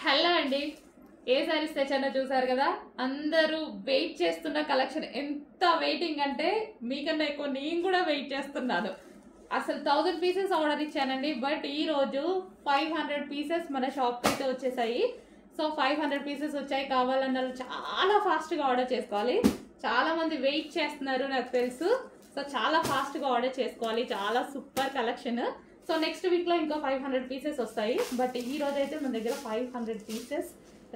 Hello అండి, ఏ సారీస్ తెచ్చానో చూసారు కదా. అందరూ వెయిట్ చేస్తున్న కలెక్షన్. ఎంత వెయిటింగ్ అంటే మీకన్నా ఎక్కువ నేను కూడా వెయిట్ చేస్తున్నాను. అసలు 1000 పీసెస్ ఆర్డర్ ఇచ్చానండి, బట్ ఈ రోజు 500 పీసెస్ మన షాప్ అయితే వచ్చేసాయి. సో 500 పీసెస్ వచ్చాయి. కావాలన్న చాలా ఫాస్ట్గా ఆర్డర్ చేసుకోవాలి. చాలా మంది వెయిట్ చేస్తున్నారు నాకు తెలుసు. సో చాలా ఫాస్ట్గా ఆర్డర్ చేసుకోవాలి. చాలా సూపర్ కలెక్షన్. సో నెక్స్ట్ వీక్లో ఇంకో 500 పీసెస్ వస్తాయి. బట్ ఈ రోజు అయితే మన దగ్గర 500 పీసెస్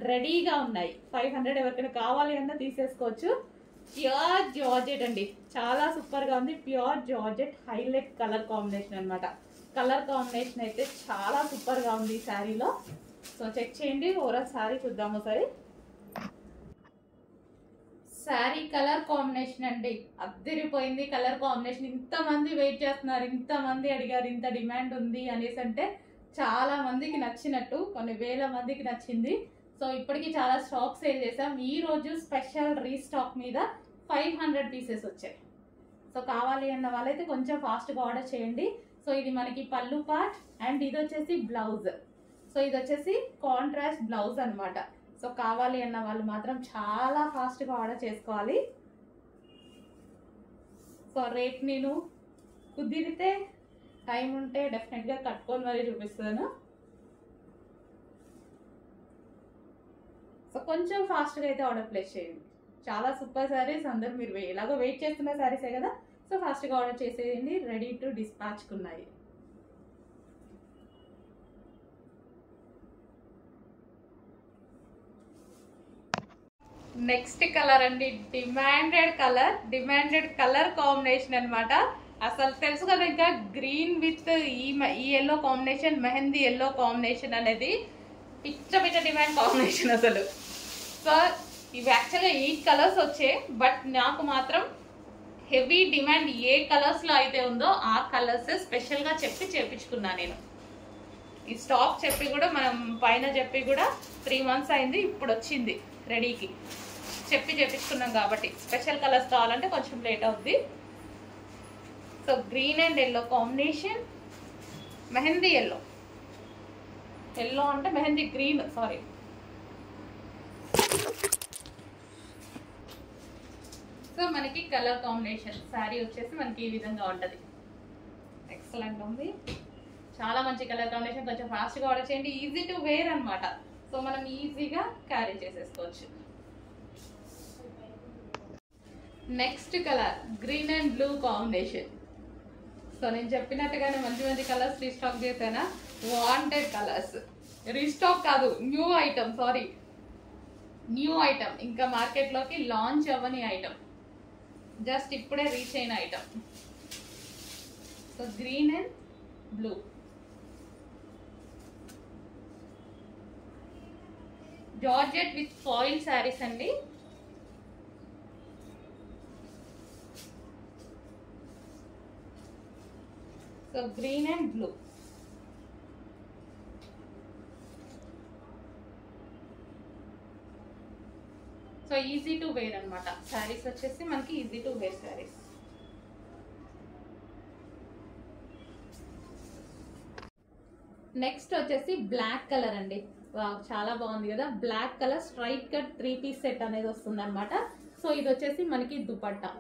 రెడీగా ఉన్నాయి. 500 ఎవరికైనా కావాలి అన్నా తీసేసుకోవచ్చు. ప్యూర్ జార్జెట్ అండి, చాలా సూపర్గా ఉంది. Pure georgette highlight colour combination అనమాట. కలర్ కాంబినేషన్ అయితే చాలా సూపర్గా ఉంది ఈ శారీలో. సో చెక్ చేయండి. ఓవరాల్ శారీ చూద్దాము ఒకసారి. శారీ కలర్ కాంబినేషన్ అండి అద్దరిపోయింది. కలర్ కాంబినేషన్ ఇంతమంది వెయిట్ చేస్తున్నారు, ఇంతమంది అడిగారు, ఇంత డిమాండ్ ఉంది అనేసి అంటే చాలా మందికి నచ్చినట్టు, కొన్ని వేల మందికి నచ్చింది. సో ఇప్పటికి చాలా స్టాక్ సేల్ చేసాం. ఈ రోజు స్పెషల్ రీస్టాక్ మీద 500 పీసెస్ వచ్చాయి. సో కావాలి అన్న వాళ్ళైతే కొంచెం ఫాస్ట్గా ఆర్డర్ చేయండి. సో ఇది మనకి పళ్ళు పార్ట్ అండ్ ఇది వచ్చేసి బ్లౌజ్. సో ఇది వచ్చేసి కాంట్రాస్ట్ బ్లౌజ్ అనమాట. సో కావాలి అన్న వాళ్ళు మాత్రం చాలా ఫాస్ట్గా ఆర్డర్ చేసుకోవాలి. సో రేట్ నేను కుదిరితే టైం ఉంటే డెఫినెట్గా కట్టుకొని మరీ చూపిస్తాను. సో కొంచెం ఫాస్ట్గా అయితే ఆర్డర్ ప్లేస్ చేయండి. చాలా సూపర్ శారీస్. అందరూ మీరు ఎలాగో వెయిట్ చేస్తున్న శారీసే కదా. సో ఫాస్ట్గా ఆర్డర్ చేసేయండి. రెడీ టు డిస్పాచ్కి ఉన్నాయి. నెక్స్ట్ కలర్ అండి, డిమాండెడ్ కలర్ కాంబినేషన్ అనమాట. అసలు తెలుసు కదా, ఇంకా గ్రీన్ విత్ ఈ yellow combination, mehndi yellow combination అనేది పిచ్చ డిమాండ్ కాంబినేషన్ అసలు. సో ఇవి యాక్చువల్గా 8 కలర్స్ వచ్చాయి, బట్ నాకు మాత్రం హెవీ డిమాండ్ ఏ కలర్స్లో అయితే ఉందో ఆ కలర్స్ స్పెషల్గా చెప్పి చేపించుకున్నాను నేను. ఈ స్టాక్ చెప్పి కూడా మనం పైన చెప్పి కూడా 3 months అయింది. ఇప్పుడు వచ్చింది రెడీకి. చెప్పి చేపించుకున్నాం కాబట్టి స్పెషల్ కలర్స్ కావాలంటే కొంచెం లేట్ అవుద్ది. So green and yellow combination, mehndi yellow అంటే మెహందీ గ్రీన్, సారీ. సో మనకి కలర్ కాంబినేషన్ శారీ వచ్చేసి మనకి ఈ విధంగా ఉంటుంది. ఎక్సలెంట్ ఉంది, చాలా మంచి కలర్ కాంబినేషన్. కొంచెం ఫాస్ట్గా ఆర్డర్ చేయండి. ఈజీ టు వేర్ అనమాట. సో మనం ఈజీగా క్యారీ చేసేసుకోవచ్చు. Next colour green and blue combination. So నేను చెప్పినట్టుగానే మంచి కలర్స్ రీస్టాక్ చేశానా. వాంటెడ్ కలర్స్, రీస్టాక్ కాదు, న్యూ ఐటమ్. ఇంకా మార్కెట్లోకి లాంచ్ అవ్వని ఐటమ్, జస్ట్ ఇప్పుడే రీచ్ అయిన item. So green and blue. Georgette with foil saris అండి. So green and blue. So easy to wear అనమాట. శారీస్ వచ్చేసి మనకి easy to wear saris. Next వచ్చేసి బ్లాక్ కలర్ అండి. చాలా బాగుంది కదా. Black colour straight cut 3 piece set అనేది వస్తుంది అనమాట. సో ఇది వచ్చేసి మనకి దుపట్టా.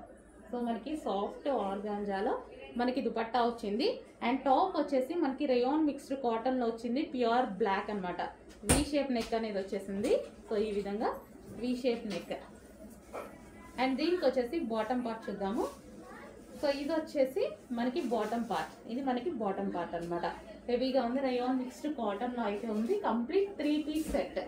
సో మనకి సాఫ్ట్ ఆర్గాంజాలో మనకి దుపట్టా వచ్చింది. అండ్ టాప్ వచ్చేసి మనకి రేయాన్ మిక్స్డ్ కాటన్లో వచ్చింది. ప్యూర్ బ్లాక్ అనమాట. వి షేప్ నెక్ అనేది వచ్చేసింది. సో ఈ విధంగా వి షేప్ నెక్. అండ్ దీనికి వచ్చేసి బాటమ్ పార్ట్ చూద్దాము. సో ఇది వచ్చేసి మనకి బాటమ్ పార్ట్. ఇది మనకి బాటమ్ పార్ట్ అనమాట. హెవీగా ఉంది. రేయాన్ మిక్స్డ్ కాటన్లో అయితే ఉంది. Complete 3 piece set.